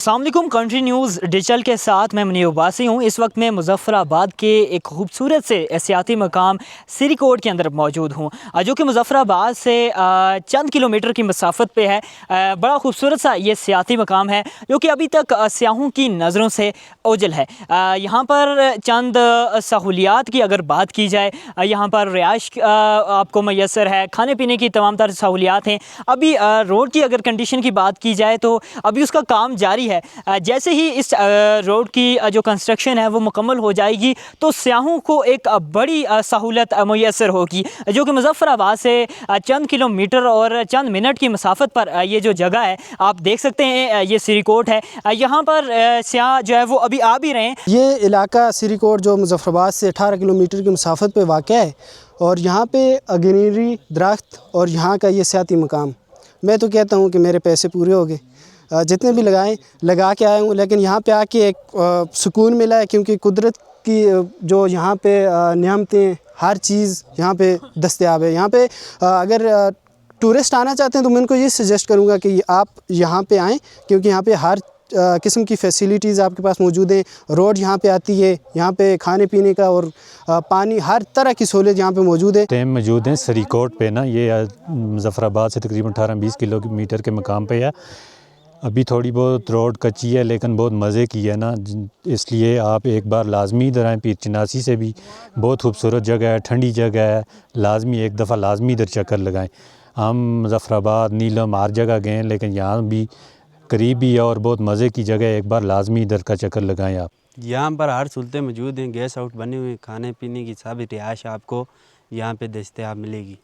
अस्सलाम वालेकुम। Country news digital के साथ मैं मुनीर अब्बासी हूँ। इस वक्त मैं मुज़फ़्फ़राबाद के एक खूबसूरत से सियाती मकाम सिरीकोट के अंदर मौजूद हूँ, जो कि मुज़फ़्फ़राबाद से चंद किलोमीटर की मसाफत पे है। बड़ा खूबसूरत सा ये सियाती मकाम है जो कि अभी तक सियाहों की नज़रों से ओझल है। यहाँ पर चंद सहूलियात की अगर बात की जाए, यहाँ पर रिहाइश आपको मैसर है, खाने पीने की तमाम तर सहूलियात हैं। अभी रोड की अगर कंडीशन की बात की जाए तो अभी उसका काम जारी है। जैसे ही इस रोड की जो कंस्ट्रक्शन है वो मुकम्मल हो जाएगी तो सियाहों को एक बड़ी सहूलत मैसर होगी, जो कि मुज़फ़्फ़राबाद से चंद किलोमीटर और चंद मिनट की मसाफत पर ये जो जगह है आप देख सकते हैं, ये सिरीकोट है। यहाँ पर सियाह जो है वो अभी आ भी रहे हैं। ये इलाका सिरीकोट जो मुज़फ़्फ़राबाद से 18 किलोमीटर की मसाफत पे वाक़ है और यहाँ पे ग्रीनरी दरख्त और यहाँ का ये सियाती मकाम, मैं तो कहता हूँ कि मेरे पैसे पूरे हो गए। जितने भी लगा के आया हूँ, लेकिन यहाँ पे आके एक सुकून मिला है, क्योंकि कुदरत की जो यहाँ पे नेमतें हर चीज़ यहाँ पे दस्तयाब है। यहाँ पे अगर टूरिस्ट आना चाहते हैं तो मैं उनको ये सजेस्ट करूँगा कि आप यहाँ पे आएँ, क्योंकि यहाँ पे हर किस्म की फैसिलिटीज़ आपके पास मौजूद हैं। रोड यहाँ पे आती है, यहाँ पे खाने पीने का और पानी, हर तरह की सहूलियत यहाँ पे मौजूद है। टाइम मौजूद हैं सिरीकोट पे ना, ये मुज़फ़्फ़राबाद से तकरीबन 18-20 किलोमीटर के मकाम पे है। अभी थोड़ी बहुत रोड कच्ची है लेकिन बहुत मज़े की है ना, इसलिए आप एक बार लाजमी इधर आएँ। पीर चिनासी से भी बहुत खूबसूरत जगह है, ठंडी जगह है, लाजमी एक दफ़ा लाजमी इधर चक्कर लगाएं। हम मुज़फ़्फ़राबाद, नीलम हर जगह गए हैं, लेकिन यहाँ भी करीब भी है और बहुत मज़े की जगह है। एक बार लाजमी इधर का चक्कर लगाएं आप। यहाँ पर हर सहूलतें मौजूद हैं, गेस्ट हाउस बने हुए, खाने पीने की सब रिहाइश आपको यहाँ पे दस्तयाब मिलेगी।